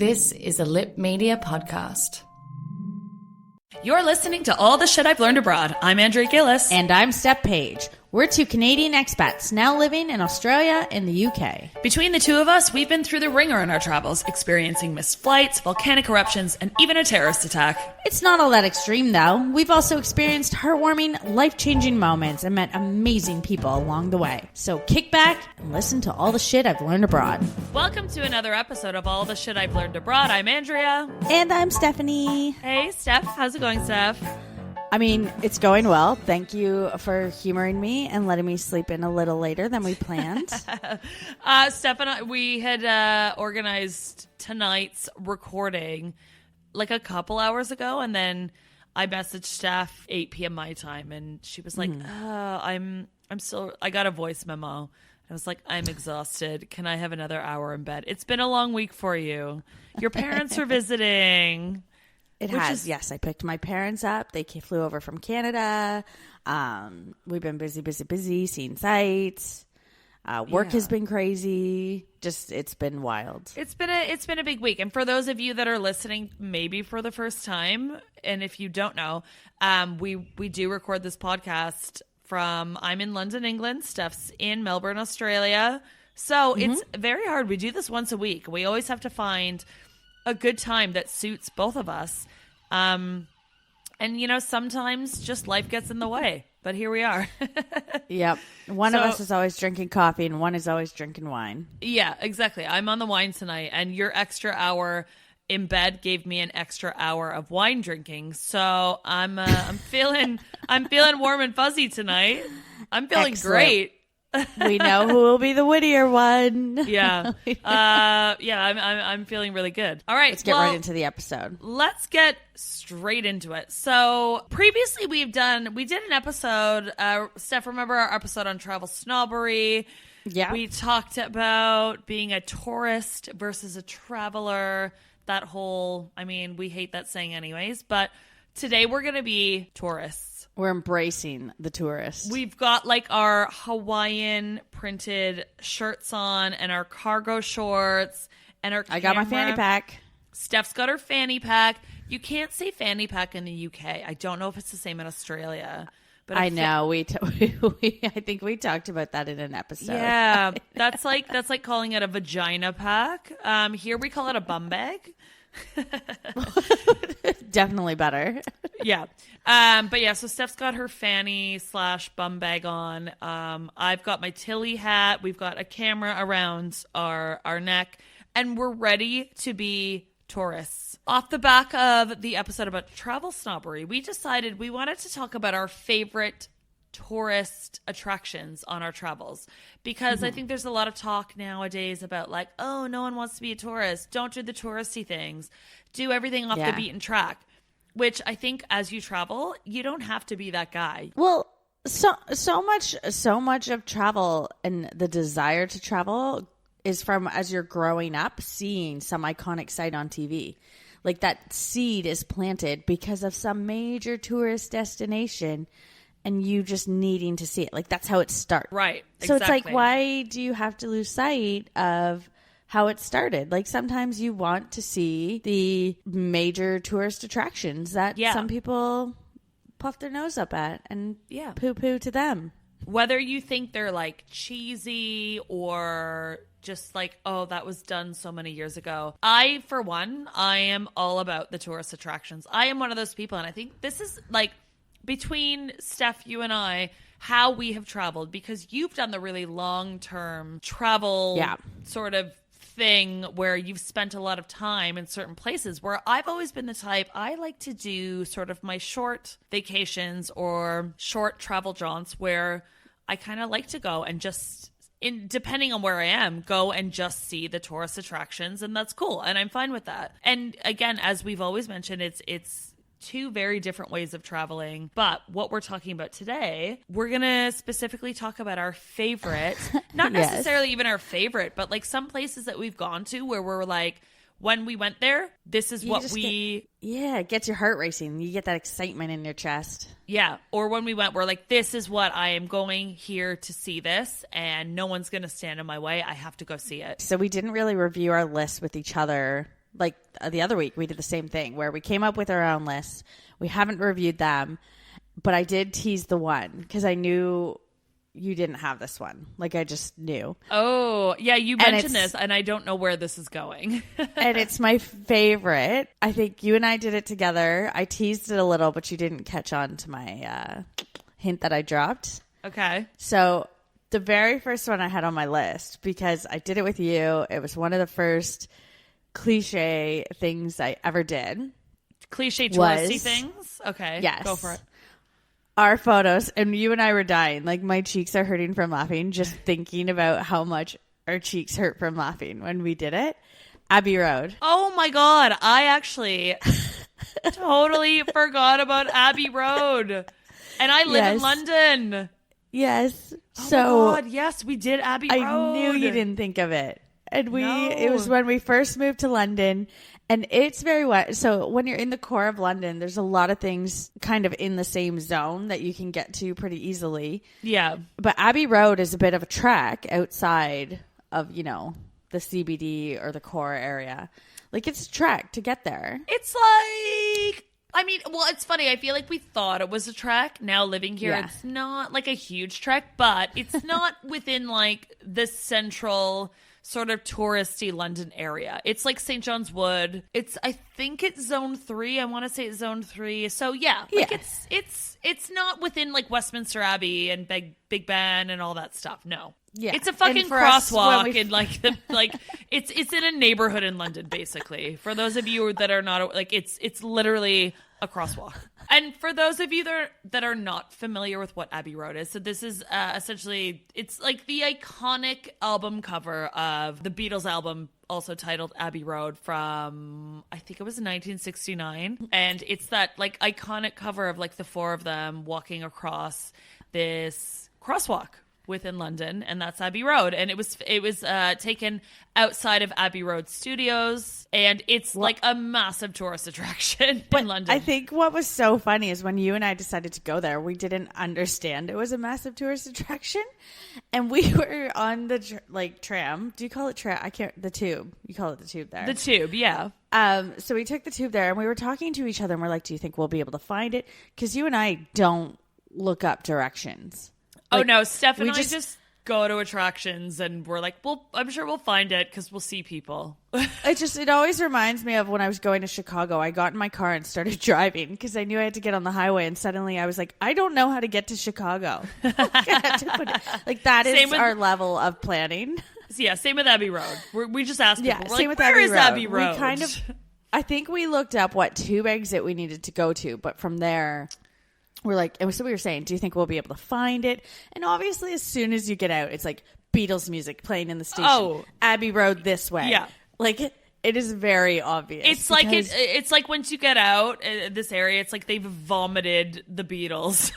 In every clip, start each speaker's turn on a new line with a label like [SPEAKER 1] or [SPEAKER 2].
[SPEAKER 1] This is a Lip Media podcast.
[SPEAKER 2] You're listening to All the Shit I've Learned Abroad. I'm Andrea Gillis.
[SPEAKER 3] And I'm Steph Page. We're two Canadian expats now living in Australia and the UK.
[SPEAKER 2] Between the two of us, we've been through the ringer in our travels, experiencing missed flights, volcanic eruptions, and even a terrorist attack.
[SPEAKER 3] It's not all that extreme, though. We've also experienced heartwarming, life-changing moments and met amazing people along the way. So kick back and listen to all the shit I've learned abroad.
[SPEAKER 2] Welcome to another episode of All the Shit I've Learned Abroad. I'm Andrea.
[SPEAKER 3] And I'm Stephanie.
[SPEAKER 2] Hey, Steph. How's it going, Steph?
[SPEAKER 3] I mean, it's going well. Thank you for humoring me and letting me sleep in a little later than we planned.
[SPEAKER 2] Steph and I, we had organized tonight's recording like a couple hours ago, and then I messaged Steph 8 p.m. my time, and she was like, I'm still, I got a voice memo. I was like, I'm exhausted. Can I have another hour in bed? It's been a long week for you. Your parents are visiting.
[SPEAKER 3] It has, yes. I picked my parents up. They flew over from Canada. We've been busy, seeing sights. Work has been crazy. Just, it's been wild.
[SPEAKER 2] It's been a big week. And for those of you that are listening, maybe for the first time, and if you don't know, we do record this podcast from, I'm in London, England. Steph's in Melbourne, Australia. So it's very hard. We do this once a week. We always have to find a good time that suits both of us. And, you know, sometimes just life gets in the way. But here we are.
[SPEAKER 3] Yep. One of us is always drinking coffee and one is always drinking wine.
[SPEAKER 2] Yeah, exactly. I'm on the wine tonight. And your extra hour in bed gave me an extra hour of wine drinking. So I'm feeling warm and fuzzy tonight. I'm feeling great.
[SPEAKER 3] We know who will be the wittier one.
[SPEAKER 2] Yeah. I'm feeling really good. All right.
[SPEAKER 3] Let's get right into the episode.
[SPEAKER 2] Let's get straight into it. So previously we did an episode, Steph, remember our episode on travel snobbery?
[SPEAKER 3] Yeah.
[SPEAKER 2] We talked about being a tourist versus a traveler. That whole, I mean, we hate that saying anyways, but today we're going to be tourists.
[SPEAKER 3] We're embracing the tourist.
[SPEAKER 2] We've got like our Hawaiian printed shirts on and our cargo shorts and our
[SPEAKER 3] I got my fanny pack.
[SPEAKER 2] Steph's got her fanny pack. You can't say fanny pack in the UK. I don't know if it's the same in Australia. But
[SPEAKER 3] I know. I think we talked about that in an episode.
[SPEAKER 2] Yeah, that's like calling it a vagina pack. Here we call it a bum bag.
[SPEAKER 3] Definitely better.
[SPEAKER 2] Yeah. But yeah, so Steph's got her fanny / bum bag on. I've got my Tilly hat. We've got a camera around our neck, and we're ready to be tourists. Off the back of the episode about travel snobbery, we decided we wanted to talk about our favorite tourist attractions on our travels, because I think there's a lot of talk nowadays about like, oh, no one wants to be a tourist. Don't do the touristy things. Do everything off the beaten track, which I think as you travel, you don't have to be that guy.
[SPEAKER 3] Well, so much of travel and the desire to travel is from as you're growing up seeing some iconic site on TV. Like that seed is planted because of some major tourist destination and you just needing to see it. Like that's how it starts.
[SPEAKER 2] Right.
[SPEAKER 3] So
[SPEAKER 2] exactly.
[SPEAKER 3] It's like, why do you have to lose sight of how it started? Like sometimes you want to see the major tourist attractions that some people puff their nose up at and poo-poo to them.
[SPEAKER 2] Whether you think they're like cheesy or just like, oh, that was done so many years ago. I, for one, I am all about the tourist attractions. I am one of those people. And I think this is like between Steph, you and I, how we have traveled, because you've done the really long-term travel sort of thing where you've spent a lot of time in certain places, where I've always been the type, I like to do sort of my short vacations or short travel jaunts where I kind of like to go and just, depending on where I am, go and just see the tourist attractions, and that's cool, and I'm fine with that. And again, as we've always mentioned, it's two very different ways of traveling. But what we're talking about today, we're going to specifically talk about our favorite, not necessarily even our favorite, but like some places that we've gone to where we're like, when we went there, this is what we...
[SPEAKER 3] it gets your heart racing. You get that excitement in your chest.
[SPEAKER 2] Yeah. Or when we went, we're like, this is what I am going here to see this, and no one's going to stand in my way. I have to go see it.
[SPEAKER 3] So we didn't really review our list with each other like the other week, we did the same thing where we came up with our own lists. We haven't reviewed them, but I did tease the one because I knew you didn't have this one. Like, I just knew.
[SPEAKER 2] Oh, yeah, you mentioned this, and I don't know where this is going.
[SPEAKER 3] And it's my favorite. I think you and I did it together. I teased it a little, but you didn't catch on to my hint that I dropped.
[SPEAKER 2] Okay.
[SPEAKER 3] So the very first one I had on my list, because I did it with you. It was one of the first cliche things I ever did.
[SPEAKER 2] Cliche touristy things? Okay.
[SPEAKER 3] Yes.
[SPEAKER 2] Go for it.
[SPEAKER 3] Our photos, and you and I were dying. Like, my cheeks are hurting from laughing just thinking about how much our cheeks hurt from laughing when we did it. Abbey Road.
[SPEAKER 2] Oh my God. I actually totally forgot about Abbey Road. And I live in London.
[SPEAKER 3] Yes.
[SPEAKER 2] Oh
[SPEAKER 3] so
[SPEAKER 2] my God. Yes, we did Abbey Road.
[SPEAKER 3] I knew you didn't think of it. And it was when we first moved to London. And it's very wet. So when you're in the core of London, there's a lot of things kind of in the same zone that you can get to pretty easily.
[SPEAKER 2] Yeah.
[SPEAKER 3] But Abbey Road is a bit of a trek outside of, you know, the CBD or the core area. Like, it's a trek to get there.
[SPEAKER 2] It's like, I mean, well, it's funny. I feel like we thought it was a trek. Now living here, It's not like a huge trek, but it's not within like the central sort of touristy London area. It's like St. John's Wood. I think it's zone 3. I want to say it's zone 3. So yeah, like it's not within like Westminster Abbey and Big Ben and all that stuff. No.
[SPEAKER 3] Yeah.
[SPEAKER 2] It's a fucking crosswalk in like the like it's in a neighborhood in London basically. For those of you that are not like it's literally a crosswalk. And for those of you that are not familiar with what Abbey Road is, so this is essentially, it's like the iconic album cover of the Beatles album, also titled Abbey Road, from, I think it was 1969. And it's that like iconic cover of like the four of them walking across this crosswalk within London, and that's Abbey Road. And it was taken outside of Abbey Road Studios, and it's like a massive tourist attraction in London.
[SPEAKER 3] I think what was so funny is when you and I decided to go there, we didn't understand it was a massive tourist attraction, and we were on the tram. Do you call it tram? I can't. The tube. You call it the tube there.
[SPEAKER 2] The tube, yeah.
[SPEAKER 3] So we took the tube there, and we were talking to each other, and we're like, "Do you think we'll be able to find it?" Because you and I don't look up directions.
[SPEAKER 2] Like, oh no, Steph and I just go to attractions and we're like, well, I'm sure we'll find it because we'll see people.
[SPEAKER 3] It always reminds me of when I was going to Chicago. I got in my car and started driving because I knew I had to get on the highway, and suddenly I was like, I don't know how to get to Chicago. Like, that is our level of planning.
[SPEAKER 2] Yeah, same with Abbey Road. We just asked people,
[SPEAKER 3] same with
[SPEAKER 2] where is Abbey Road?
[SPEAKER 3] We kind of, I think we looked up what tube exit we needed to go to, but from there, we're like, and so we were saying, do you think we'll be able to find it? And obviously, as soon as you get out, it's like Beatles music playing in the station. Oh, Abbey Road this way.
[SPEAKER 2] Yeah,
[SPEAKER 3] like it is very obvious.
[SPEAKER 2] It's like it's like once you get out this area, it's like they've vomited the Beatles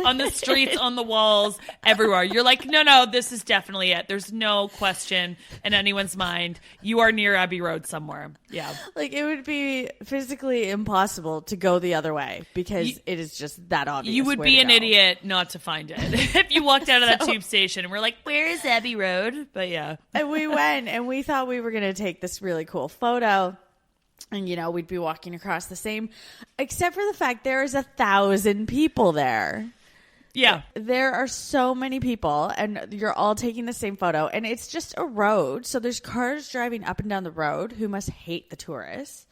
[SPEAKER 2] on the streets, on the walls, everywhere. You're like, no, this is definitely it. There's no question in anyone's mind. You are near Abbey Road somewhere. Yeah,
[SPEAKER 3] like it would be physically impossible to go the other way because it is just that obvious.
[SPEAKER 2] You would be an idiot not to find it if you walked out of that tube station and we're like, where is Abbey Road? But yeah,
[SPEAKER 3] and we went and we thought we were going to take this really cool photo, and we'd be walking across the same, except for the fact there is 1,000 people there.
[SPEAKER 2] Yeah,
[SPEAKER 3] there are so many people, and you're all taking the same photo, and it's just a road, so there's cars driving up and down the road who must hate the tourists.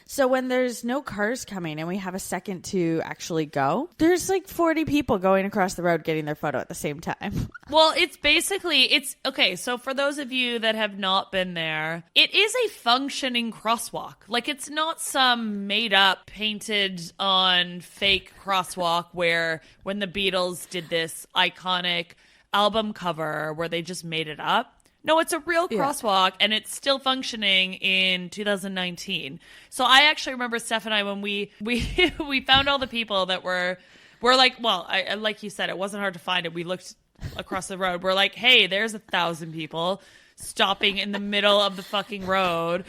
[SPEAKER 3] So when there's no cars coming and we have a second to actually go, there's like 40 people going across the road getting their photo at the same time.
[SPEAKER 2] Well, it's okay. So for those of you that have not been there, it is a functioning crosswalk. Like, it's not some made up, painted on fake crosswalk where when the Beatles did this iconic album cover where they just made it up. No, it's a real crosswalk, and it's still functioning in 2019. So I actually remember Steph and I, when we found all the people that were like, well, like you said, it wasn't hard to find it. We looked across the road. We're like, hey, there's 1,000 people stopping in the middle of the fucking road,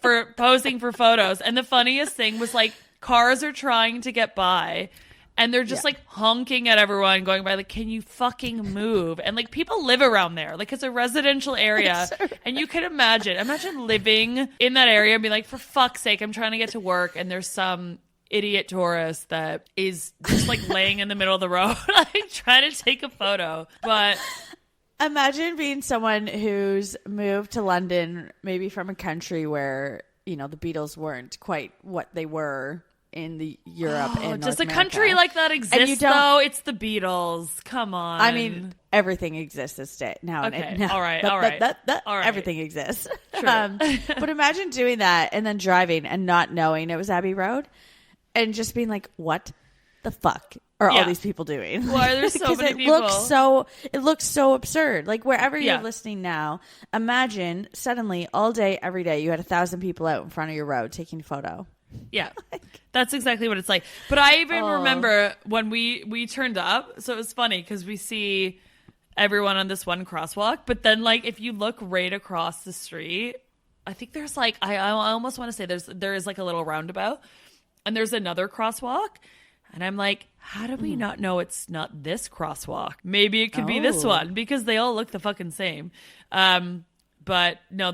[SPEAKER 2] for posing for photos. And the funniest thing was, like, cars are trying to get by. And they're just like honking at everyone going by like, can you fucking move? And like people live around there. Like it's a residential area. And you can imagine living in that area and be like, for fuck's sake, I'm trying to get to work. And there's some idiot tourist that is just like laying in the middle of the road, like trying to take a photo. But
[SPEAKER 3] imagine being someone who's moved to London, maybe from a country where, you know, the Beatles weren't quite what they were in the Europe and
[SPEAKER 2] does
[SPEAKER 3] North
[SPEAKER 2] a country
[SPEAKER 3] America.
[SPEAKER 2] like that exist though? It's the Beatles. Come on.
[SPEAKER 3] I mean, everything exists this day now.
[SPEAKER 2] Okay.
[SPEAKER 3] Now.
[SPEAKER 2] All right. All right.
[SPEAKER 3] Everything exists.
[SPEAKER 2] True.
[SPEAKER 3] But imagine doing that and then driving and not knowing it was Abbey Road and just being like, what the fuck are all these people doing?
[SPEAKER 2] Why are there so many people?
[SPEAKER 3] It looks so absurd. Like wherever you're listening now, imagine suddenly all day, every day, you had 1,000 people out in front of your road taking a photo.
[SPEAKER 2] Yeah, that's exactly what it's like. But I even remember when we turned up. So it was funny because we see everyone on this one crosswalk. But then like if you look right across the street, I think there's like, I almost want to say there is like a little roundabout and there's another crosswalk. And I'm like, how do we not know it's not this crosswalk? Maybe it could be this one because they all look the fucking same. But no,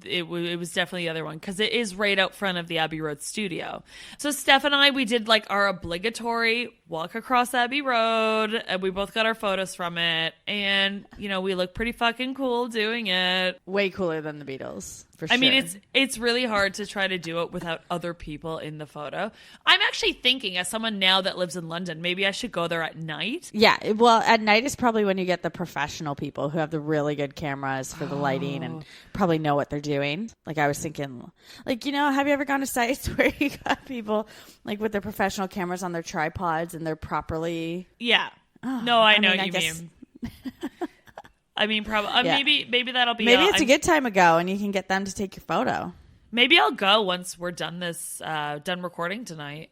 [SPEAKER 2] it was definitely the other one because it is right out front of the Abbey Road studio. So Steph and I, we did like our obligatory walk across Abbey Road and we both got our photos from it. And, you know, we look pretty fucking cool doing it.
[SPEAKER 3] Way cooler than the Beatles, for sure.
[SPEAKER 2] I mean, it's really hard to try to do it without other people in the photo. I'm actually thinking, as someone now that lives in London, maybe I should go there at night.
[SPEAKER 3] Yeah, well, at night is probably when you get the professional people who have the really good cameras for the lighting and probably know what they're doing. Like I was thinking, like, you know, have you ever gone to sites where you got people like with their professional cameras on their tripods and they're properly...
[SPEAKER 2] Yeah. No, I know what you mean. I mean, probably maybe that'll be.
[SPEAKER 3] Maybe it's a good time to go, and you can get them to take your photo.
[SPEAKER 2] Maybe I'll go once we're done recording tonight.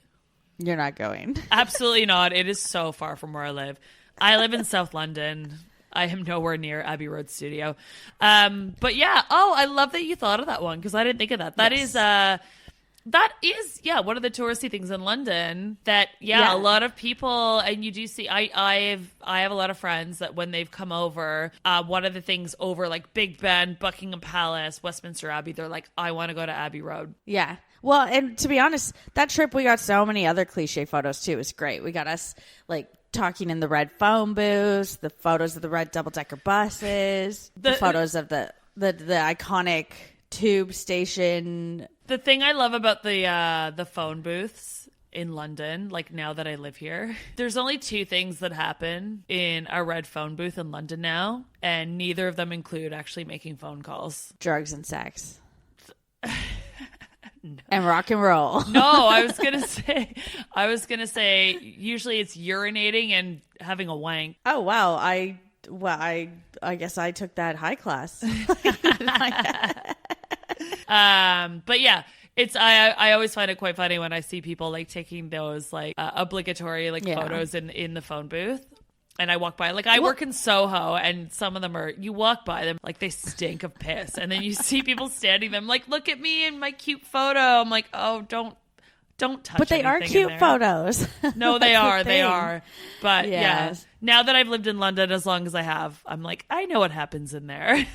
[SPEAKER 3] You're not going.
[SPEAKER 2] Absolutely not. It is so far from where I live. I live in South London. I am nowhere near Abbey Road Studio. But yeah. Oh, I love that you thought of that one because I didn't think of that. That is one of the touristy things in London that a lot of people, and you do see I have a lot of friends that when they've come over, one of the things over like Big Ben, Buckingham Palace, Westminster Abbey, they're like, I want to go to Abbey Road.
[SPEAKER 3] Yeah. Well, and to be honest, that trip we got so many other cliche photos too. It was great. We got us like talking in the red phone booths, the photos of the red double-decker buses, the photos of the iconic tube station.
[SPEAKER 2] The thing I love about the phone booths in London, like now that I live here, there's only two things that happen in a red phone booth in London now, and neither of them include actually making phone calls.
[SPEAKER 3] Drugs and sex. No. And rock and roll.
[SPEAKER 2] No, I was gonna say usually it's urinating and having a wank.
[SPEAKER 3] Oh wow, I guess I took that high class.
[SPEAKER 2] But yeah, I always find it quite funny when I see people like taking those like obligatory like photos in the phone booth. And I walk by, like I work in Soho, and some of them you walk by them like they stink of piss, and then you see people standing them like, look at me in my cute photo. I'm like, oh, don't touch.
[SPEAKER 3] But they are cute photos.
[SPEAKER 2] No, they are. They are. But yeah, now that I've lived in London as long as I have, I'm like, I know what happens in there.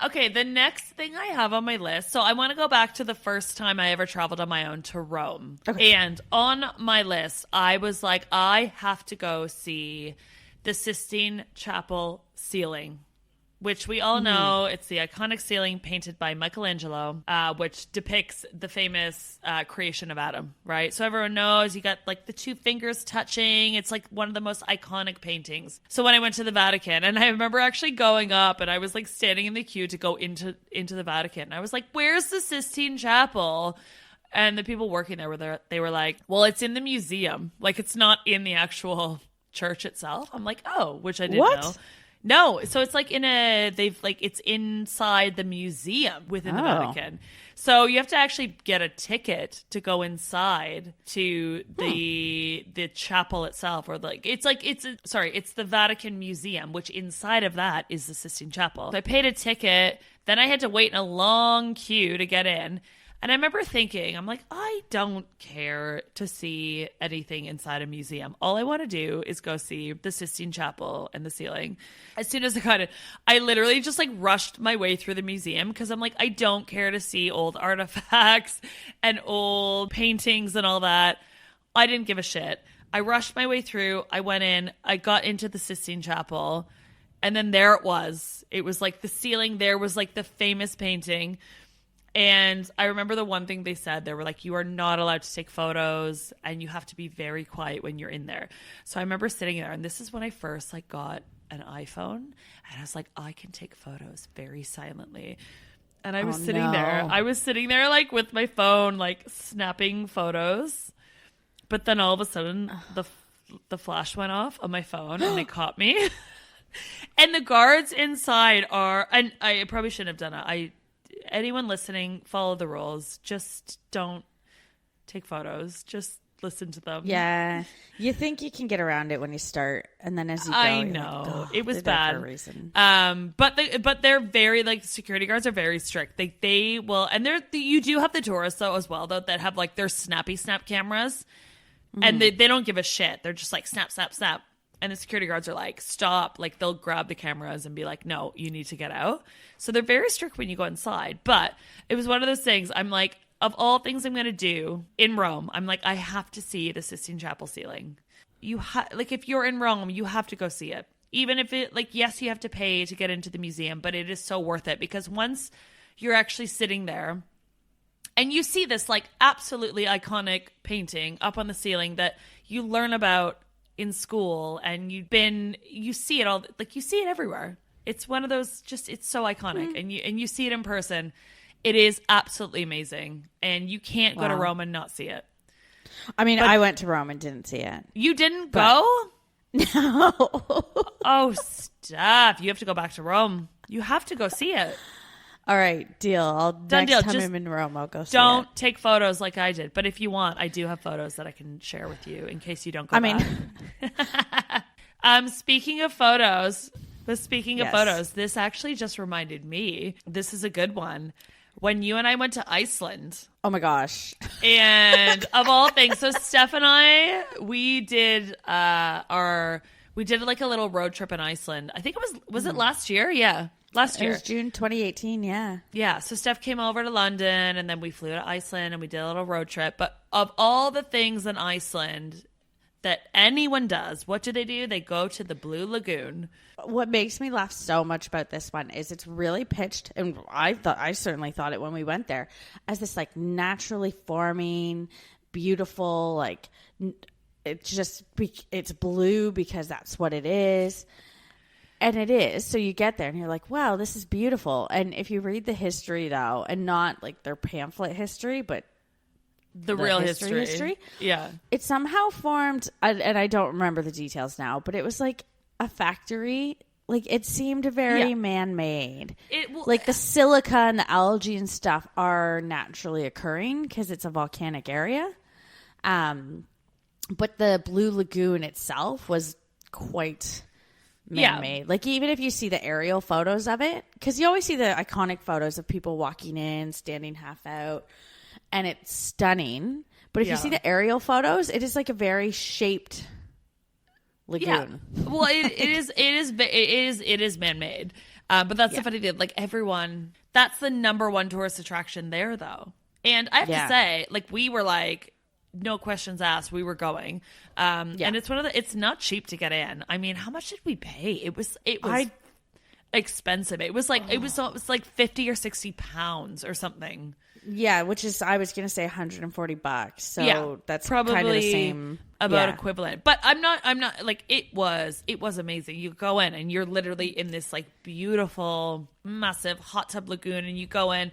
[SPEAKER 2] Okay, the next thing I have on my list. So I want to go back to the first time I ever traveled on my own to Rome. Okay. And on my list, I was like, I have to go see the Sistine Chapel ceiling, which we all know it's the iconic ceiling painted by Michelangelo, which depicts the famous creation of Adam, right? So everyone knows you got like the two fingers touching. It's like one of the most iconic paintings. So when I went to the Vatican, and I remember actually going up, and I was like standing in the queue to go into the Vatican, and I was like, where's the Sistine Chapel? And the people working there they were like, well, it's in the museum. Like it's not in the actual church itself. I'm like, oh, which I didn't know. No, so it's like it's inside the museum within the Vatican. So you have to actually get a ticket to go inside to the chapel itself, or like it's the Vatican Museum, which inside of that is the Sistine Chapel. So I paid a ticket, then I had to wait in a long queue to get in. And I remember thinking, I'm like, I don't care to see anything inside a museum. All I want to do is go see the Sistine Chapel and the ceiling. As soon as I got it, I literally just like rushed my way through the museum because I'm like, I don't care to see old artifacts and old paintings and all that. I didn't give a shit. I rushed my way through. I went in. I got into the Sistine Chapel. And then there it was. It was like the ceiling. There was like the famous painting. And I remember the one thing they said, they were like, you are not allowed to take photos and you have to be very quiet when you're in there. So I remember sitting there, and this is when I first like got an iPhone, and I was like, I can take photos very silently. And I was sitting there. I was sitting there like with my phone, like snapping photos. But then all of a sudden the flash went off on my phone and they caught me. And the guards inside are, and I probably shouldn't have done it. Anyone listening, follow the rules. Just don't take photos. Just listen to them.
[SPEAKER 3] Yeah. You think you can get around it when you start, and then as you go,
[SPEAKER 2] I know.
[SPEAKER 3] like, oh,
[SPEAKER 2] it was
[SPEAKER 3] bad
[SPEAKER 2] bad.
[SPEAKER 3] for a reason.
[SPEAKER 2] But they're very, like, security guards are very strict. They will, and you do have the tourists though as well though that have like their snappy snap cameras, and they don't give a shit. They're just like snap, snap, snap. And the security guards are like, stop. Like, they'll grab the cameras and be like, no, you need to get out. So they're very strict when you go inside. But it was one of those things. I'm like, of all things I'm going to do in Rome, I'm like, I have to see the Sistine Chapel ceiling. Like, if you're in Rome, you have to go see it. Even if it, like, yes, you have to pay to get into the museum, but it is so worth it. Because once you're actually sitting there and you see this, like, absolutely iconic painting up on the ceiling that you learn about in school, and you see it all, like, you see it everywhere. It's one of those, just, it's so iconic. And you see it in person. It is absolutely amazing. And you can't go to Rome and not see it.
[SPEAKER 3] I mean, I went to Rome and didn't see it.
[SPEAKER 2] You didn't go?
[SPEAKER 3] No.
[SPEAKER 2] Oh, Steph, you have to go back to Rome. You have to go see it.
[SPEAKER 3] All right, deal. Next time
[SPEAKER 2] Just
[SPEAKER 3] I'm in Rome, I'll go see it.
[SPEAKER 2] Don't take photos like I did. But if you want, I do have photos that I can share with you in case you don't go back. Speaking of photos, this actually just reminded me, this is a good one. When you and I went to Iceland.
[SPEAKER 3] Oh my gosh.
[SPEAKER 2] And of all things, so Steph and I, we did like a little road trip in Iceland. I think it was it last year? Yeah. Last year.
[SPEAKER 3] It was June 2018, yeah.
[SPEAKER 2] Yeah, so Steph came over to London, and then we flew to Iceland, and we did a little road trip. But of all the things in Iceland that anyone does, what do? They go to the Blue Lagoon.
[SPEAKER 3] What makes me laugh so much about this one is it's really pitched, and I certainly thought it when we went there, as this like naturally forming, beautiful, like it's blue because that's what it is. And it is. So you get there and you're like, wow, this is beautiful. And if you read the history, though, and not like their pamphlet history, but
[SPEAKER 2] the real history. Yeah.
[SPEAKER 3] It somehow formed, and I don't remember the details now, but it was like a factory. Like, it seemed very man-made. Like, the silica and the algae and stuff are naturally occurring because it's a volcanic area. But the Blue Lagoon itself was quite man-made. Like, even if you see the aerial photos of it, because you always see the iconic photos of people walking in, standing half out, and it's stunning. But if you see the aerial photos, it is like a very shaped lagoon.
[SPEAKER 2] Yeah. Well, it is man-made. But that's the funny thing. Like, everyone, that's the number one tourist attraction there, though. And I have to say, like, we were like, no questions asked, we were going. And it's not cheap to get in. I mean, how much did we pay? It was expensive. It was like it was like 50 or 60 pounds or something.
[SPEAKER 3] Yeah, which is, I was gonna say $140. So that's probably kind of the same,
[SPEAKER 2] equivalent. But I'm not like, it was amazing. You go in and you're literally in this like beautiful, massive hot tub lagoon, and you go in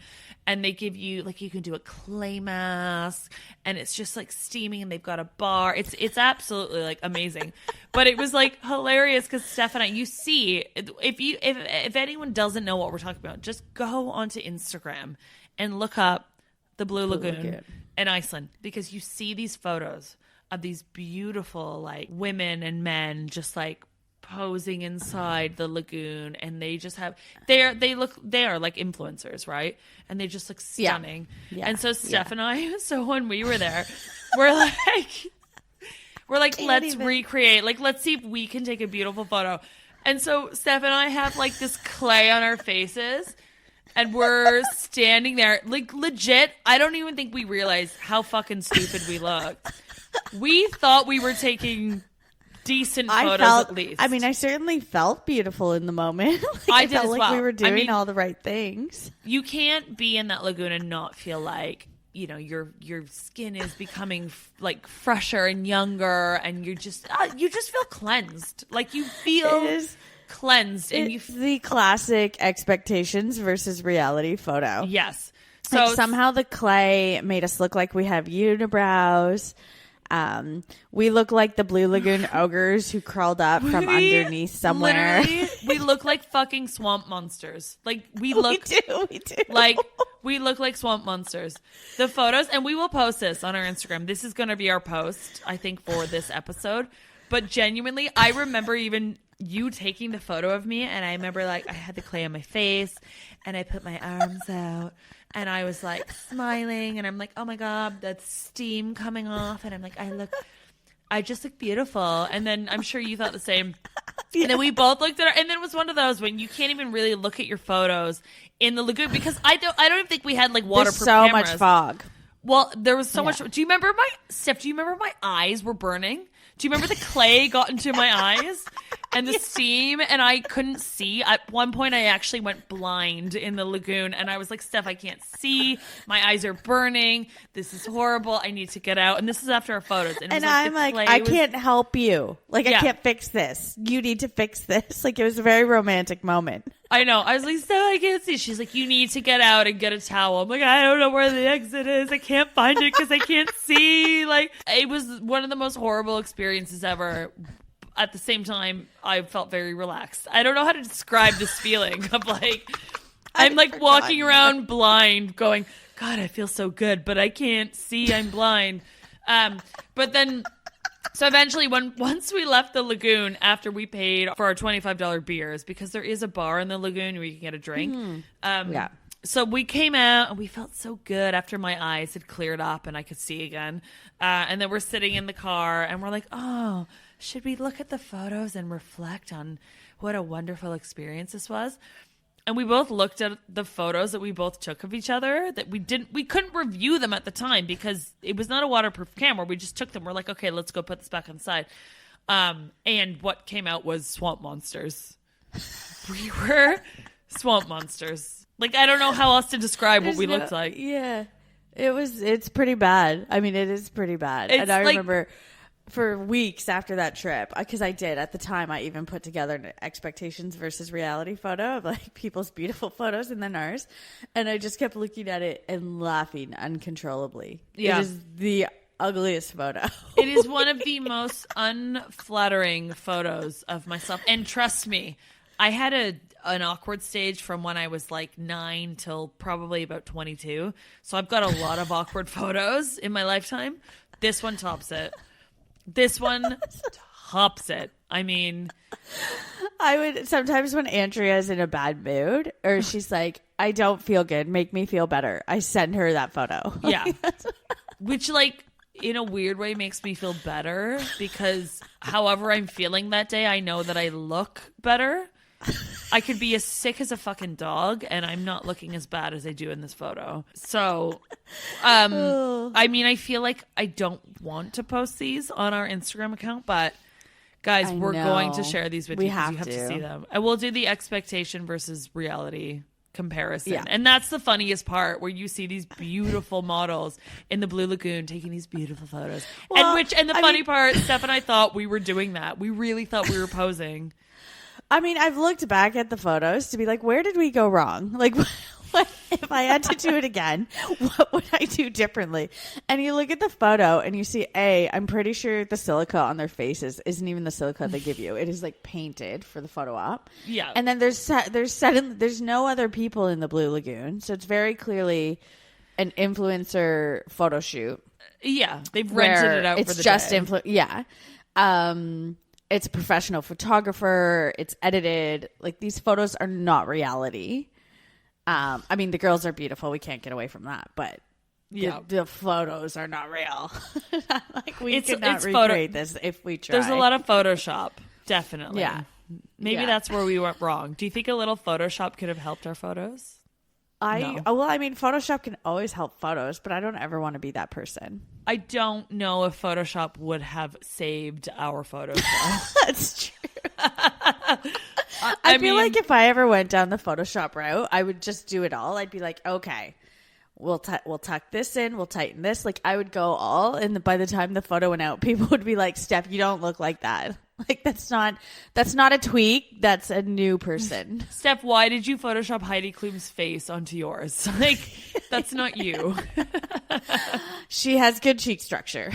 [SPEAKER 2] and they give you, like, you can do a clay mask, and it's just like steaming, and they've got a bar. It's absolutely like amazing. But it was like hilarious because Steph and I, you see, if anyone doesn't know what we're talking about, just go onto Instagram and look up the Blue Lagoon in Iceland, because you see these photos of these beautiful, like, women and men just like posing inside the lagoon, and they just have they are like influencers, right? And they just look stunning.
[SPEAKER 3] Yeah.
[SPEAKER 2] And so Steph and I, so when we were there, we're like let's recreate, like let's see if we can take a beautiful photo. And so Steph and I have like this clay on our faces, and we're standing there like legit. I don't even think we realized how fucking stupid we looked. We thought we were taking decent photos at least.
[SPEAKER 3] I mean, I certainly felt beautiful in the moment.
[SPEAKER 2] I did
[SPEAKER 3] felt
[SPEAKER 2] as
[SPEAKER 3] like
[SPEAKER 2] well.
[SPEAKER 3] we were doing all the right things.
[SPEAKER 2] You can't be in that lagoon and not feel like, you know, your skin is becoming like fresher and younger, and you just feel cleansed. Like you feel cleansed, and
[SPEAKER 3] It's the classic expectations versus reality photo.
[SPEAKER 2] Yes. So
[SPEAKER 3] Like somehow the clay made us look like we have unibrows. We look like the Blue Lagoon ogres who crawled up from underneath somewhere.
[SPEAKER 2] We look like fucking swamp monsters. Like we do. Like we look like swamp monsters. The photos, and we will post this on our Instagram. This is going to be our post, I think, for this episode. But genuinely, I remember even you taking the photo of me, and I remember like I had the clay on my face, and I put my arms out. And I was like smiling, and I'm like, oh my God, that's steam coming off. And I'm like, I just look beautiful. And then I'm sure you thought the same. Yeah. And then we both looked at and then it was one of those when you can't even really look at your photos in the lagoon, because I don't even think we had like waterproof
[SPEAKER 3] There's so
[SPEAKER 2] cameras.
[SPEAKER 3] much fog.
[SPEAKER 2] Well, there was so much. Do you remember Steph, do you remember my eyes were burning? Do you remember the clay got into my eyes and the steam, and I couldn't see? At one point, I actually went blind in the lagoon, and I was like, Steph, I can't see. My eyes are burning. This is horrible. I need to get out. And this is after our photos. And
[SPEAKER 3] I'm like, I can't help you. Like, I can't fix this. You need to fix this. Like, it was a very romantic moment.
[SPEAKER 2] I know. I was like, Steph, I can't see. She's like, you need to get out and get a towel. I'm like, I don't know where the exit is. I can't find it because I can't see. Like, it was one of the most horrible experiences ever. At the same time, I felt very relaxed. I don't know how to describe this feeling of like, I'm like walking around blind going, God, I feel so good, but I can't see. I'm blind. But then... So eventually, once we left the lagoon, after we paid for our $25 beers, because there is a bar in the lagoon where you can get a drink. So we came out and we felt so good after my eyes had cleared up and I could see again. And then we're sitting in the car and we're like, oh, should we look at the photos and reflect on what a wonderful experience this was? And we both looked at the photos that we both took of each other that we couldn't review them at the time because it was not a waterproof camera. We just took them. We're like, okay, let's go put this back on the side. And what came out was swamp monsters. We were swamp monsters. Like, I don't know how else to describe what we looked like.
[SPEAKER 3] Yeah. It's pretty bad. I mean, it is pretty bad. And I remember for weeks after that trip, because I did at the time, I even put together an expectations versus reality photo of like people's beautiful photos and then ours, and I just kept looking at it and laughing uncontrollably. It is the ugliest photo.
[SPEAKER 2] It is one of the most unflattering photos of myself, and trust me, I had an awkward stage from when I was like 9 till probably about 22, so I've got a lot of awkward photos in my lifetime. This one tops it. This one tops it. I mean,
[SPEAKER 3] I would sometimes when Andrea's in a bad mood or she's like, I don't feel good, make me feel better, I send her that photo.
[SPEAKER 2] Yeah. Which like in a weird way makes me feel better because however I'm feeling that day, I know that I look better. I could be as sick as a fucking dog and I'm not looking as bad as I do in this photo. So, I mean, I feel like I don't want to post these on our Instagram account, but guys, we're going to share these with you because you have to see them. And we'll do the expectation versus reality comparison. Yeah. And that's the funniest part where you see these beautiful models in the Blue Lagoon taking these beautiful photos. Well, and the funny part, Steph and I thought we were doing that. We really thought we were posing.
[SPEAKER 3] I mean, I've looked back at the photos to be like, where did we go wrong? Like, what, if I had to do it again, what would I do differently? And you look at the photo and you see, I'm pretty sure the silica on their faces isn't even the silica they give you. It is like painted for the photo op.
[SPEAKER 2] Yeah.
[SPEAKER 3] And then there's no other people in the Blue Lagoon. So it's very clearly an influencer photo shoot.
[SPEAKER 2] Yeah. They've rented it out for the day.
[SPEAKER 3] It's just yeah. it's a professional photographer. It's edited. Like, these photos are not reality. I mean, the girls are beautiful. We can't get away from that. But the photos are not real. Like, we could not recreate this if we tried.
[SPEAKER 2] There's a lot of Photoshop, definitely.
[SPEAKER 3] Yeah.
[SPEAKER 2] Maybe that's where we went wrong. Do you think a little Photoshop could have helped our photos? No.
[SPEAKER 3] Well, I mean, Photoshop can always help photos, but I don't ever want to be that person.
[SPEAKER 2] I don't know if Photoshop would have saved our photos.
[SPEAKER 3] That's true. I feel like if I ever went down the Photoshop route, I would just do it all. I'd be like, okay, we'll tuck this in, we'll tighten this. Like, I would go all, and by the time the photo went out, people would be like, Steph, you don't look like that. Like, that's not a tweak. That's a new person.
[SPEAKER 2] Steph, why did you Photoshop Heidi Klum's face onto yours? Like, that's not you.
[SPEAKER 3] She has good cheek structure.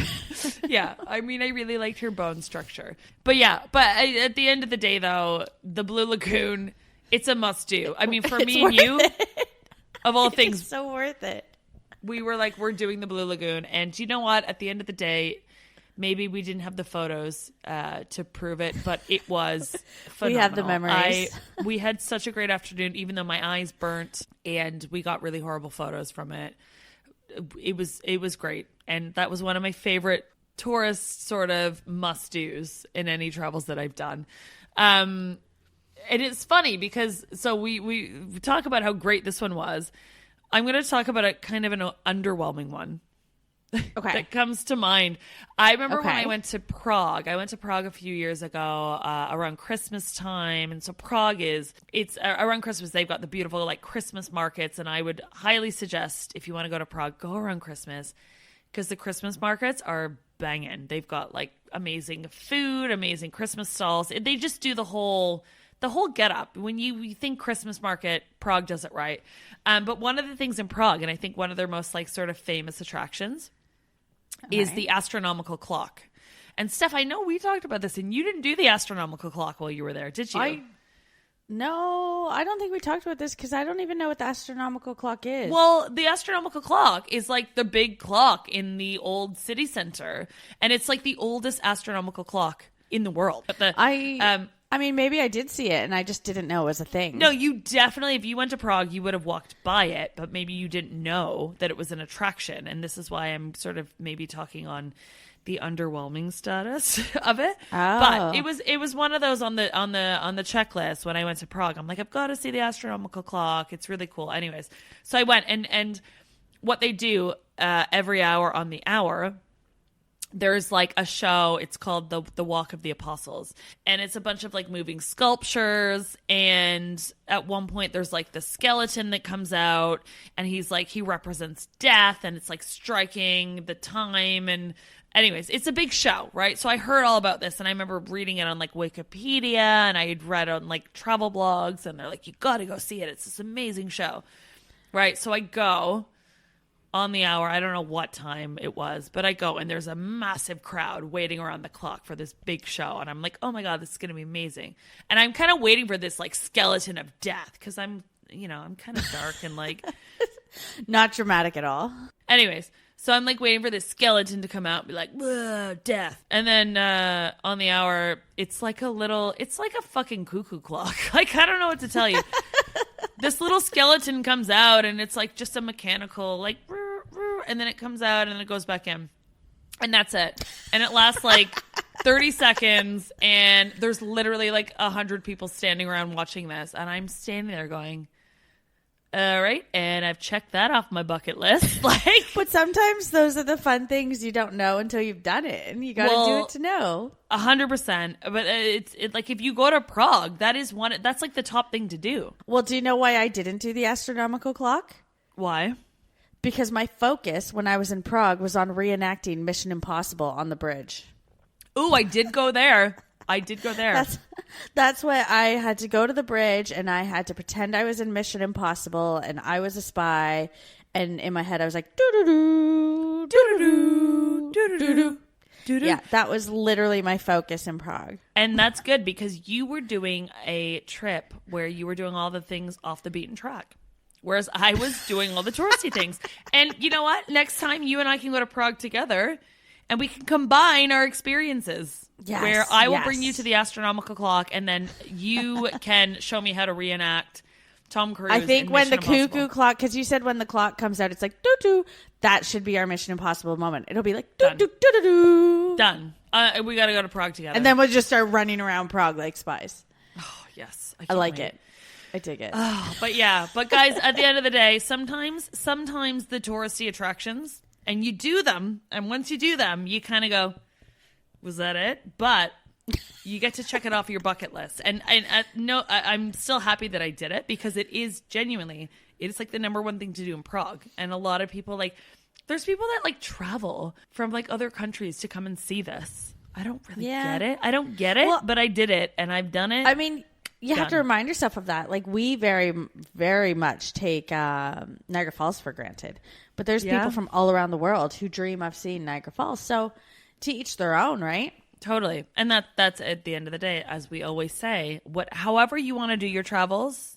[SPEAKER 2] Yeah. I mean, I really liked her bone structure. But yeah, at the end of the day, though, the Blue Lagoon, it's a must do. I mean, for me and you, of all things,
[SPEAKER 3] it's so worth it.
[SPEAKER 2] We were like, we're doing the Blue Lagoon. And you know what? At the end of the day, maybe we didn't have the photos to prove it, but it was phenomenal.
[SPEAKER 3] We have the memories.
[SPEAKER 2] We had such a great afternoon, even though my eyes burnt and we got really horrible photos from it. It was great. And that was one of my favorite tourist sort of must-dos in any travels that I've done. And it's funny because, so we talk about how great this one was. I'm going to talk about a kind of an underwhelming one.
[SPEAKER 3] Okay.
[SPEAKER 2] That comes to mind. I remember when I went to Prague. I went to Prague a few years ago around Christmas time. And so Prague it's around Christmas. They've got the beautiful like Christmas markets. And I would highly suggest if you want to go to Prague, go around Christmas because the Christmas markets are banging. They've got like amazing food, amazing Christmas stalls. They just do the whole get up. When you think Christmas market, Prague does it right. But one of the things in Prague, and I think one of their most like sort of famous attractions is the astronomical clock. And Steph, I know we talked about this and you didn't do the astronomical clock while you were there, did you?
[SPEAKER 3] No, I don't think we talked about this because I don't even know what the astronomical clock is.
[SPEAKER 2] Well, the astronomical clock is like the big clock in the old city center. And it's like the oldest astronomical clock in the world. But
[SPEAKER 3] I mean, maybe I did see it and I just didn't know it was a thing.
[SPEAKER 2] No, you definitely, if you went to Prague, you would have walked by it, but maybe you didn't know that it was an attraction. And this is why I'm sort of maybe talking on the underwhelming status of it.
[SPEAKER 3] Oh.
[SPEAKER 2] But it was one of those on the checklist when I went to Prague. I'm like, I've got to see the astronomical clock. It's really cool. Anyways, so I went and what they do every hour on the hour, there's like a show. It's called the Walk of the Apostles, and it's a bunch of like moving sculptures. And at one point there's like the skeleton that comes out and he represents death, and it's like striking the time. And anyways, it's a big show, right? So I heard all about this and I remember reading it on like Wikipedia, and I had read on like travel blogs, and they're like, you got to go see it. It's this amazing show, right? So I go on the hour. I don't know what time it was, but I go and there's a massive crowd waiting around the clock for this big show. And I'm like, oh my God, this is going to be amazing. And I'm kind of waiting for this like skeleton of death because I'm kind of dark and like
[SPEAKER 3] not dramatic at all.
[SPEAKER 2] Anyways, so I'm like waiting for this skeleton to come out and be like, death. And then on the hour, it's like a fucking cuckoo clock. Like, I don't know what to tell you. This little skeleton comes out and it's like just a mechanical like, and then it comes out and then it goes back in. And that's it. And it lasts like 30 seconds and there's literally like 100 people standing around watching this. And I'm standing there going, all right, and I've checked that off my bucket list. Like,
[SPEAKER 3] but sometimes those are the fun things you don't know until you've done it, and you got to do it to know.
[SPEAKER 2] 100%. But it's like if you go to Prague, that's like the top thing to do.
[SPEAKER 3] Well, do you know why I didn't do the astronomical clock?
[SPEAKER 2] Why?
[SPEAKER 3] Because my focus when I was in Prague was on reenacting Mission Impossible on the bridge.
[SPEAKER 2] Ooh, I did go there.
[SPEAKER 3] That's why I had to go to the bridge and I had to pretend I was in Mission Impossible and I was a spy. And in my head, I was like, doo-doo-doo, doo-doo-doo, doo-doo-doo. Yeah, that was literally my focus in Prague.
[SPEAKER 2] And that's good because you were doing a trip where you were doing all the things off the beaten track. Whereas I was doing all the touristy things. And you know what? Next time you and I can go to Prague together and we can combine our experiences.
[SPEAKER 3] Yes,
[SPEAKER 2] where I will
[SPEAKER 3] yes.
[SPEAKER 2] bring you to the astronomical clock, and then you can show me how to reenact Tom Cruise.
[SPEAKER 3] I think
[SPEAKER 2] in
[SPEAKER 3] when the
[SPEAKER 2] Mission Impossible.
[SPEAKER 3] cuckoo clock, because you said when the clock comes out, it's like doo doo. That should be our Mission Impossible moment. It'll be like doo doo doo doo doo.
[SPEAKER 2] Done. We got to go to Prague together.
[SPEAKER 3] And then we'll just start running around Prague like spies.
[SPEAKER 2] Oh, yes.
[SPEAKER 3] I like
[SPEAKER 2] wait.
[SPEAKER 3] it. I dig it.
[SPEAKER 2] Oh, but guys, at the end of the day, sometimes the touristy attractions, and you do them, and once you do them, you kind of go, was that it? But you get to check it off your bucket list. And I'm still happy that I did it, because it is genuinely, it is like the number one thing to do in Prague. And a lot of people there's people that like travel from like other countries to come and see this. I don't really get it. I don't get it,
[SPEAKER 3] Well,
[SPEAKER 2] but I did it, and I've done it.
[SPEAKER 3] I mean, you have to remind yourself of that. Like, we very, very much take Niagara Falls for granted. But there's people from all around the world who dream of seeing Niagara Falls. So to each their own, right?
[SPEAKER 2] Totally. And that's at the end of the day, as we always say, however you want to do your travels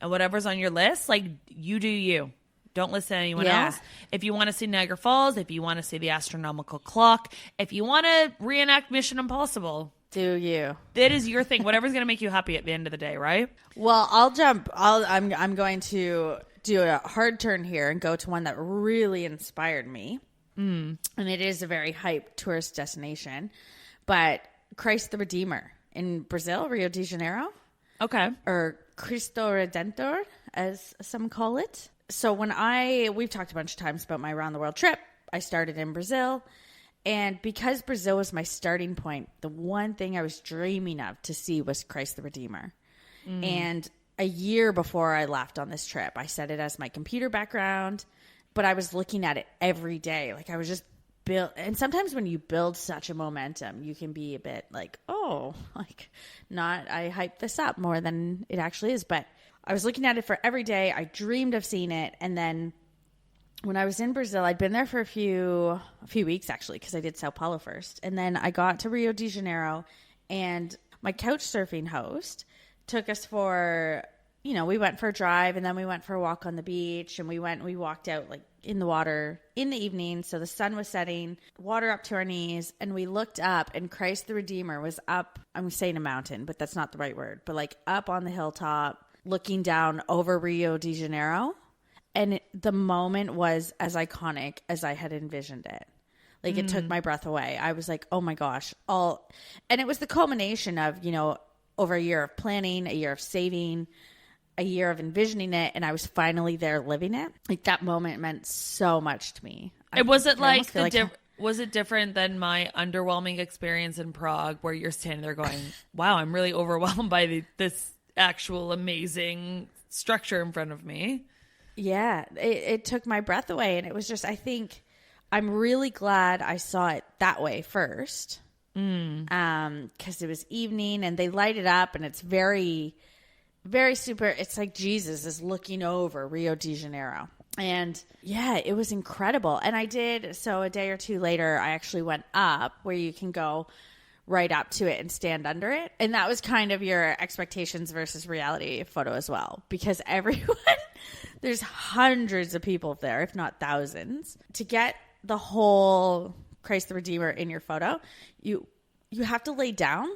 [SPEAKER 2] and whatever's on your list, like, you do you. Don't listen to anyone else. If you want to see Niagara Falls, if you want to see the astronomical clock, if you want to reenact Mission Impossible,
[SPEAKER 3] Do you?
[SPEAKER 2] that is your thing. Whatever's going to make you happy at the end of the day, right?
[SPEAKER 3] Well, I'm going to do a hard turn here and go to one that really inspired me. And it is a very hyped tourist destination. But Christ the Redeemer in Brazil, Rio de Janeiro.
[SPEAKER 2] Okay.
[SPEAKER 3] Or Cristo Redentor, as some call it. So we've talked a bunch of times about my around the world trip. I started in Brazil. And because Brazil was my starting point, the one thing I was dreaming of to see was Christ the Redeemer. And a year before I left on this trip, I set it as my computer background, but I was looking at it every day. Like, I was just build. And sometimes when you build such a momentum, you can be a bit like, I hype this up more than it actually is. But I was looking at it for every day. I dreamed of seeing it. And then when I was in Brazil, I'd been there for a few weeks, actually, because I did Sao Paulo first. And then I got to Rio de Janeiro, and my couch surfing host took us for, we went for a drive, and then we went for a walk on the beach, and we walked out like in the water in the evening. So the sun was setting, water up to our knees, and we looked up, and Christ the Redeemer was up. I'm saying a mountain, but that's not the right word, but like up on the hilltop, looking down over Rio de Janeiro. And the moment was as iconic as I had envisioned it. Like, it took my breath away. I was like, oh my gosh. And it was the culmination of, over a year of planning, a year of saving, a year of envisioning it. And I was finally there living it. Like, that moment meant so much to me.
[SPEAKER 2] Was it different than my underwhelming experience in Prague, where you're standing there going, wow, I'm really overwhelmed by this actual amazing structure in front of me?
[SPEAKER 3] Yeah, it took my breath away. And it was just, I think I'm really glad I saw it that way first. Because it was evening and they light it up, and it's very, very super. It's like Jesus is looking over Rio de Janeiro. And yeah, it was incredible. And so a day or two later, I actually went up where you can go right up to it and stand under it. And that was kind of your expectations versus reality photo as well, because there's hundreds of people there, if not thousands. To get the whole Christ the Redeemer in your photo, you have to lay down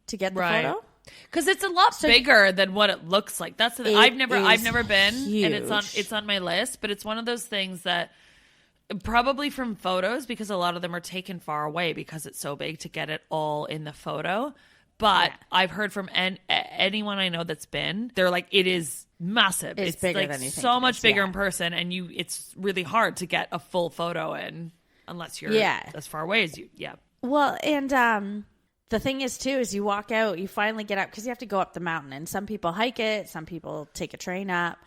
[SPEAKER 3] to get the photo.
[SPEAKER 2] Because it's a lot bigger than what it looks like. That's the thing. I've never been,
[SPEAKER 3] huge.
[SPEAKER 2] And it's on my list, but it's one of those things that probably from photos, because a lot of them are taken far away because it's so big to get it all in the photo. But I've heard from anyone I know that's been, they're like, it is massive.
[SPEAKER 3] It's bigger
[SPEAKER 2] like
[SPEAKER 3] than you think
[SPEAKER 2] so much bigger
[SPEAKER 3] yeah.
[SPEAKER 2] in person, and it's really hard to get a full photo in unless you're as far away as you. Yeah.
[SPEAKER 3] Well, and the thing is too, is you walk out, you finally get up, because you have to go up the mountain, and some people hike it, some people take a train up,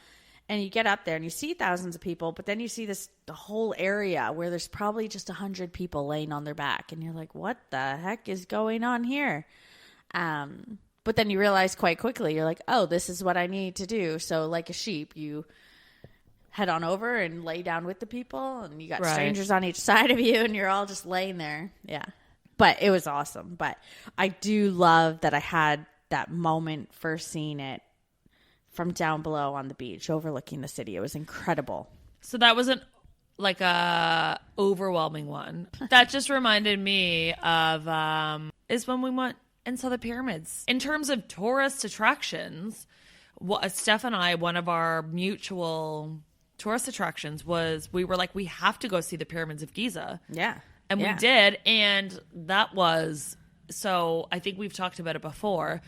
[SPEAKER 3] and you get up there and you see thousands of people, but then you see the whole area where there's probably just 100 people laying on their back, and you're like, what the heck is going on here? But then you realize quite quickly, you're like, oh, this is what I need to do. So like a sheep, you head on over and lay down with the people, and you got strangers on each side of you, and you're all just laying there. Yeah. But it was awesome. But I do love that I had that moment first seeing it from down below on the beach overlooking the city. It was incredible.
[SPEAKER 2] So that was an like a overwhelming one. That just reminded me of is when we went and saw the pyramids. In terms of tourist attractions, Steph and I, one of our mutual tourist attractions was we were like, we have to go see the pyramids of Giza.
[SPEAKER 3] Yeah.
[SPEAKER 2] And we did. And that was, so I think we've talked about it before.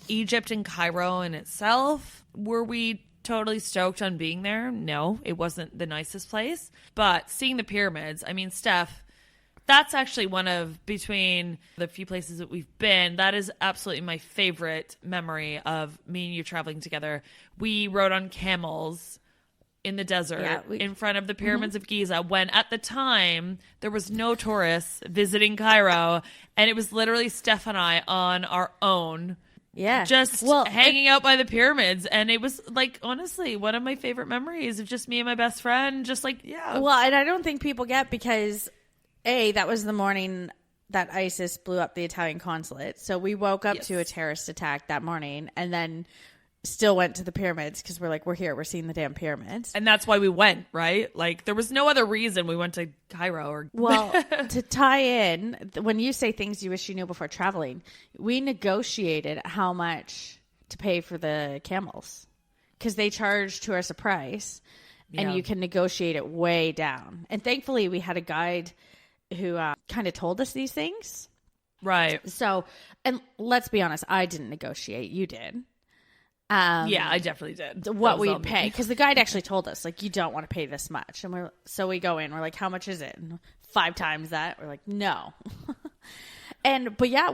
[SPEAKER 2] Egypt and Cairo in itself, were we totally stoked on being there? No, it wasn't the nicest place. But seeing the pyramids, I mean, Steph, that's actually one of, between the few places that we've been, that is absolutely my favorite memory of me and you traveling together. We rode on camels in the desert in front of the pyramids of Giza, when at the time there was no tourists visiting Cairo, and it was literally Steph and I on our own.
[SPEAKER 3] Yeah.
[SPEAKER 2] Just hanging out by the pyramids. And it was like, honestly, one of my favorite memories of just me and my best friend. Just like, yeah.
[SPEAKER 3] Well, and I don't think people get, because that was the morning that ISIS blew up the Italian consulate. So we woke up to a terrorist attack that morning, and then still went to the pyramids because we're like, we're here, we're seeing the damn pyramids.
[SPEAKER 2] And that's why we went, right? Like, there was no other reason we went to Cairo. Or
[SPEAKER 3] Well, to tie in, when you say things you wish you knew before traveling, we negotiated how much to pay for the camels, because they charge tourists a price, and you can negotiate it way down. And thankfully we had a guide who kind of told us these things.
[SPEAKER 2] Right.
[SPEAKER 3] So, and let's be honest, I didn't negotiate, you did.
[SPEAKER 2] Yeah, I definitely did.
[SPEAKER 3] What we'd pay, because the guide actually told us, like, you don't want to pay this much, and so we go in, we're like, how much is it? And 5 times that. We're like, no. But yeah,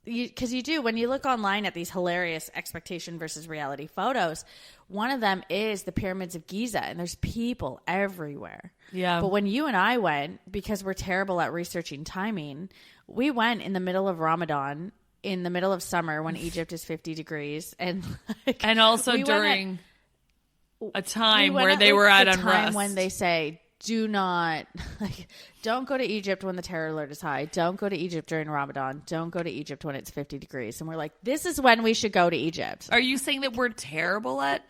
[SPEAKER 3] because you do, when you look online at these hilarious expectation versus reality photos, one of them is the pyramids of Giza, and there's people everywhere.
[SPEAKER 2] Yeah.
[SPEAKER 3] But when you and I went, because we're terrible at researching timing, we went in the middle of Ramadan, in the middle of summer when Egypt is 50 degrees. And
[SPEAKER 2] also during a time where they were at unrest.
[SPEAKER 3] Time when they say, don't go to Egypt when the terror alert is high. Don't go to Egypt during Ramadan. Don't go to Egypt when it's 50 degrees. And we're like, this is when we should go to Egypt.
[SPEAKER 2] Are you saying that we're terrible at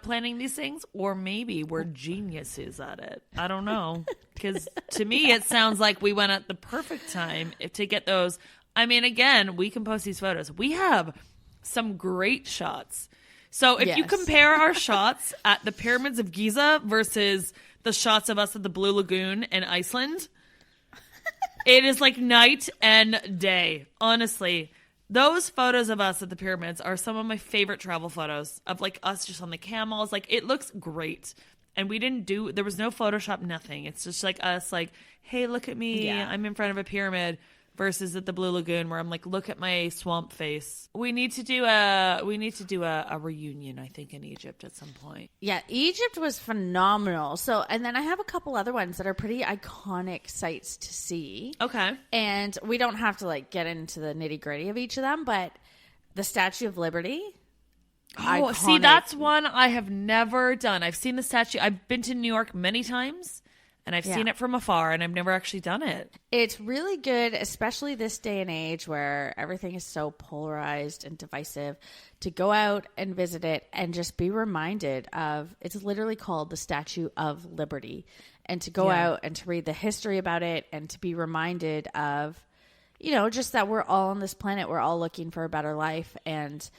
[SPEAKER 2] planning these things? Or maybe we're geniuses at it? I don't know. Because to me, it sounds like we went at the perfect time to get those. I mean, again, we can post these photos. We have some great shots. So if you compare our shots at the pyramids of Giza versus the shots of us at the Blue Lagoon in Iceland, it is like night and day. Honestly, those photos of us at the pyramids are some of my favorite travel photos of like us just on the camels. Like, it looks great. And there was no Photoshop, nothing. It's just like us like, hey, look at me. Yeah. I'm in front of a pyramid. Versus at the Blue Lagoon, where I'm like, look at my swamp face. We need to do a reunion, I think, in Egypt at some point.
[SPEAKER 3] Yeah, Egypt was phenomenal. So, and then I have a couple other ones that are pretty iconic sites to see.
[SPEAKER 2] Okay.
[SPEAKER 3] And we don't have to like get into the nitty gritty of each of them, but the Statue of Liberty.
[SPEAKER 2] Oh,
[SPEAKER 3] iconic.
[SPEAKER 2] See, that's one I have never done. I've seen the statue. I've been to New York many times. And I've seen it from afar, and I've never actually done it.
[SPEAKER 3] It's really good, especially this day and age where everything is so polarized and divisive, to go out and visit it and just be reminded of, it's literally called the Statue of Liberty. And to go out and to read the history about it and to be reminded of, just that we're all on this planet. We're all looking for a better life. And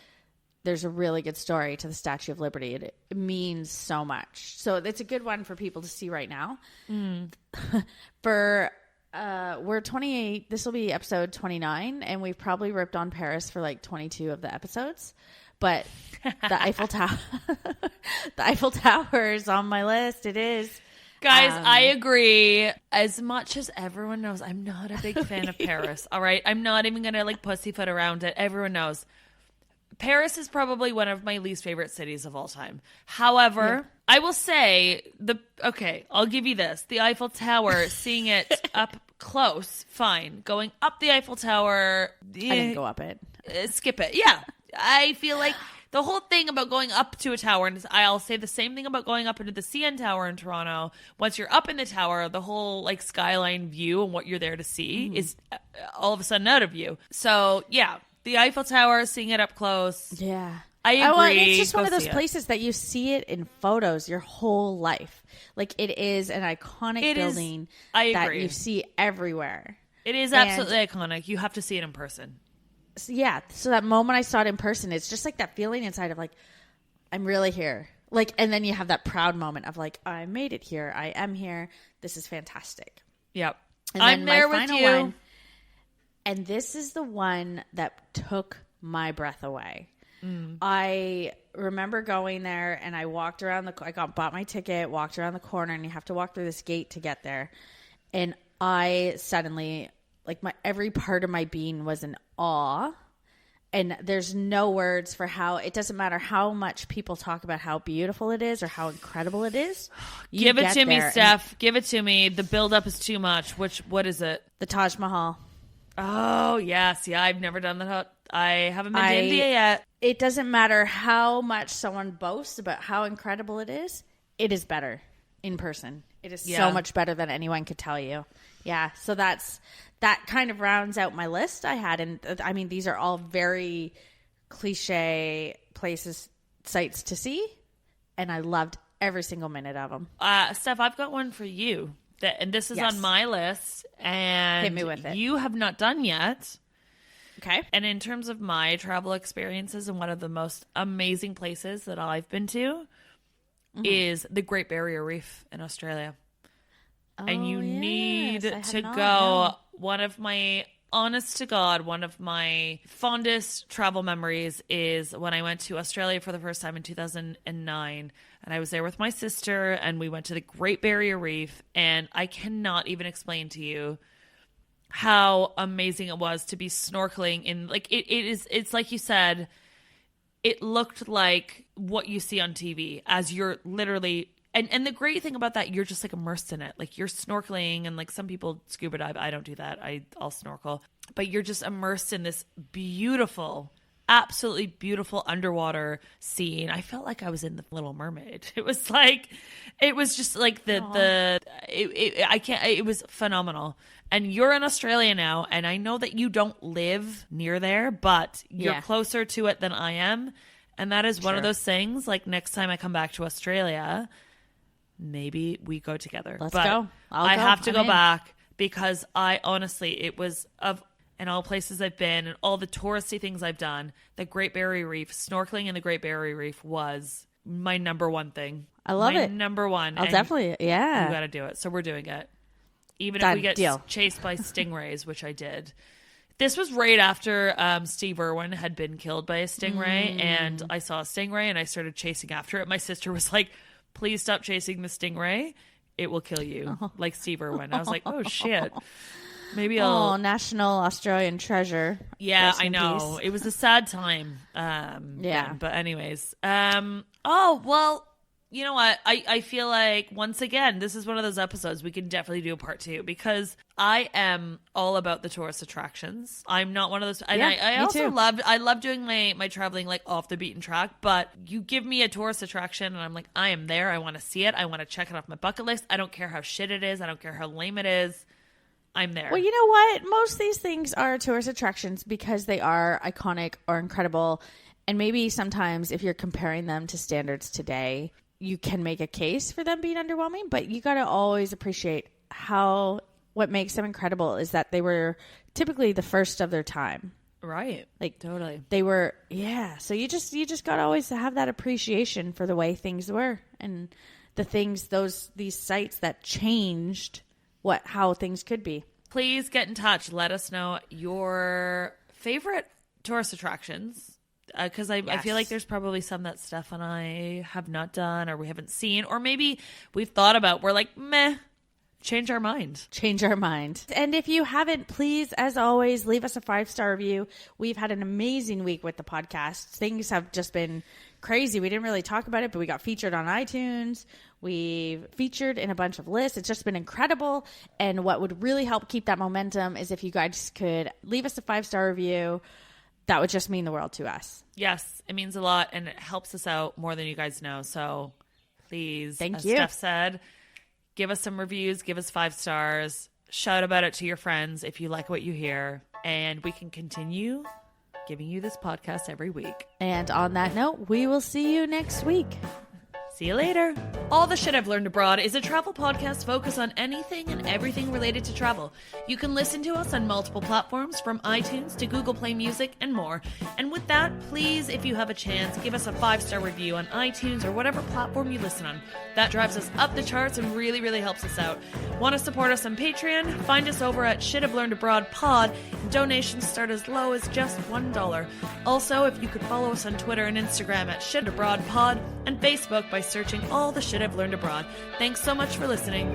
[SPEAKER 3] there's a really good story to the Statue of Liberty. It means so much. So it's a good one for people to see right now. We're 28. This will be episode 29, and we've probably ripped on Paris for like 22 of the episodes. But the Eiffel Tower, the Eiffel Tower is on my list. It is.
[SPEAKER 2] Guys, I agree. As much as everyone knows, I'm not a big fan of Paris. All right, I'm not even gonna like pussyfoot around it. Everyone knows. Paris is probably one of my least favorite cities of all time. However, I will say I'll give you this. The Eiffel Tower, seeing it up close, fine. Going up the Eiffel Tower.
[SPEAKER 3] I didn't go up it.
[SPEAKER 2] Skip it. Yeah. I feel like the whole thing about going up to a tower, and I'll say the same thing about going up into the CN Tower in Toronto. Once you're up in the tower, the whole like skyline view and what you're there to see is all of a sudden out of view. So yeah. The Eiffel Tower, seeing it up close.
[SPEAKER 3] Yeah.
[SPEAKER 2] I agree.
[SPEAKER 3] Well, it's just one
[SPEAKER 2] Go
[SPEAKER 3] of those
[SPEAKER 2] see it.
[SPEAKER 3] places that you see it in photos your whole life. Like, it is an iconic
[SPEAKER 2] It is.
[SPEAKER 3] building
[SPEAKER 2] I
[SPEAKER 3] that
[SPEAKER 2] agree.
[SPEAKER 3] you see everywhere.
[SPEAKER 2] It is
[SPEAKER 3] And-
[SPEAKER 2] absolutely iconic. You have to see it in person.
[SPEAKER 3] So, yeah. So that moment I saw it in person, it's just like that feeling inside of like, I'm really here. Like, and then you have that proud moment of like, I made it here. I am here. This is fantastic.
[SPEAKER 2] Yep.
[SPEAKER 3] And
[SPEAKER 2] I'm
[SPEAKER 3] then
[SPEAKER 2] there
[SPEAKER 3] my
[SPEAKER 2] with
[SPEAKER 3] final
[SPEAKER 2] you.
[SPEAKER 3] one, and this is the one that took my breath away. I remember going there, and I walked around bought my ticket, walked around the corner, and you have to walk through this gate to get there. And I suddenly, like, every part of my being was in awe. And there's no words for how, it doesn't matter how much people talk about how beautiful it is or how incredible it is. You
[SPEAKER 2] Give it
[SPEAKER 3] get
[SPEAKER 2] to me,
[SPEAKER 3] there,
[SPEAKER 2] Steph. Give it to me. The buildup is too much. What is it?
[SPEAKER 3] The Taj Mahal.
[SPEAKER 2] Oh, yes. Yeah, I've never done that. I haven't been to India yet.
[SPEAKER 3] It doesn't matter how much someone boasts about how incredible it is better in person. It is so much better than anyone could tell you. Yeah, so that kind of rounds out my list I had. And I mean, these are all very cliche places, sites to see. And I loved every single minute of them.
[SPEAKER 2] Steph, I've got one for you. And this is
[SPEAKER 3] Yes.
[SPEAKER 2] on my list. And
[SPEAKER 3] Hit me with it.
[SPEAKER 2] you have not done yet.
[SPEAKER 3] Okay.
[SPEAKER 2] And in terms of my travel experiences, and one of the most amazing places that I've been to is the Great Barrier Reef in Australia. And you need
[SPEAKER 3] yes. I have
[SPEAKER 2] to
[SPEAKER 3] not,
[SPEAKER 2] go.
[SPEAKER 3] no.
[SPEAKER 2] One of my, honest to God, one of my fondest travel memories is when I went to Australia for the first time in 2009. And I was there with my sister, and we went to the Great Barrier Reef. And I cannot even explain to you how amazing it was to be snorkeling in, like, it's like you said, it looked like what you see on TV as you're literally, and the great thing about that, you're just like immersed in it. Like, you're snorkeling, and like some people scuba dive. I don't do that. I'll snorkel, but you're just immersed in this beautiful, absolutely beautiful underwater scene. I felt like I was in the Little Mermaid. It was just like it was phenomenal. And you're in Australia now, and I know that you don't live near there, but you're closer to it than I am. And that is one of those things, like, next time I come back to Australia, maybe we go together.
[SPEAKER 3] Let's
[SPEAKER 2] but
[SPEAKER 3] go.
[SPEAKER 2] I
[SPEAKER 3] go.
[SPEAKER 2] have to
[SPEAKER 3] I'm
[SPEAKER 2] go
[SPEAKER 3] in.
[SPEAKER 2] back, because I honestly, it was in all places I've been and all the touristy things I've done, the Great Barrier Reef, snorkeling in the Great Barrier Reef was my number one thing.
[SPEAKER 3] I love
[SPEAKER 2] my
[SPEAKER 3] it.
[SPEAKER 2] number one.
[SPEAKER 3] I'll
[SPEAKER 2] And
[SPEAKER 3] definitely,
[SPEAKER 2] you
[SPEAKER 3] yeah.
[SPEAKER 2] got to do it. So we're doing it. Even
[SPEAKER 3] Done.
[SPEAKER 2] if we get
[SPEAKER 3] Deal.
[SPEAKER 2] chased by stingrays, which I did. This was right after Steve Irwin had been killed by a stingray, and I saw a stingray, and I started chasing after it. My sister was like, please stop chasing the stingray. It will kill you, like Steve Irwin. I was like, oh, shit. Maybe I'll...
[SPEAKER 3] Oh, National Australian Treasure.
[SPEAKER 2] Yeah,
[SPEAKER 3] Rest
[SPEAKER 2] I
[SPEAKER 3] in
[SPEAKER 2] know.
[SPEAKER 3] peace.
[SPEAKER 2] It was a sad time.
[SPEAKER 3] Yeah.
[SPEAKER 2] then. But anyways. Oh, well, you know what? I feel like, once again, this is one of those episodes we can definitely do a part 2, because I am all about the tourist attractions. I'm not one of those. And
[SPEAKER 3] Yeah,
[SPEAKER 2] I
[SPEAKER 3] me
[SPEAKER 2] also
[SPEAKER 3] too.
[SPEAKER 2] love doing my traveling, like, off the beaten track. But you give me a tourist attraction, and I'm like, I am there. I want to see it. I want to check it off my bucket list. I don't care how shit it is. I don't care how lame it is. I'm there.
[SPEAKER 3] Well, you know what? Most of these things are tourist attractions because they are iconic or incredible. And maybe sometimes if you're comparing them to standards today, you can make a case for them being underwhelming, but you got to always appreciate what makes them incredible is that they were typically the first of their time.
[SPEAKER 2] Right.
[SPEAKER 3] Like,
[SPEAKER 2] totally.
[SPEAKER 3] they were, yeah. So you just got to always have that appreciation for the way things were and the things, these sites that changed how things could be.
[SPEAKER 2] Please get in touch. Let us know your favorite tourist attractions. Because I feel like there's probably some that Steph and I have not done or we haven't seen, or maybe we've thought about. We're like, meh, change our mind.
[SPEAKER 3] Change our mind. And if you haven't, please, as always, leave us a 5-star review. We've had an amazing week with the podcast. Things have just been crazy. We didn't really talk about it, but we got featured on iTunes. We've featured in a bunch of lists. It's just been incredible. And what would really help keep that momentum is if you guys could leave us a 5-star review. That would just mean the world to us.
[SPEAKER 2] Yes, it means a lot, and it helps us out more than you guys know. So please,
[SPEAKER 3] Thank
[SPEAKER 2] as
[SPEAKER 3] you.
[SPEAKER 2] Steph said, give us some reviews, give us 5 stars, shout about it to your friends if you like what you hear, and we can continue giving you this podcast every week.
[SPEAKER 3] And on that note, we will see you next week.
[SPEAKER 2] See you later. All the Shit I've Learned Abroad is a travel podcast focused on anything and everything related to travel. You can listen to us on multiple platforms, from iTunes to Google Play Music and more. And with that, please, if you have a chance, give us a 5-star review on iTunes or whatever platform you listen on. That drives us up the charts and really, really helps us out. Want to support us on Patreon? Find us over at Shit I've Learned Abroad Pod. Donations start as low as just $1. Also, if you could follow us on Twitter and Instagram at Shit Abroad Pod, and Facebook by searching all the Shit I've Learned Abroad. Thanks so much for listening.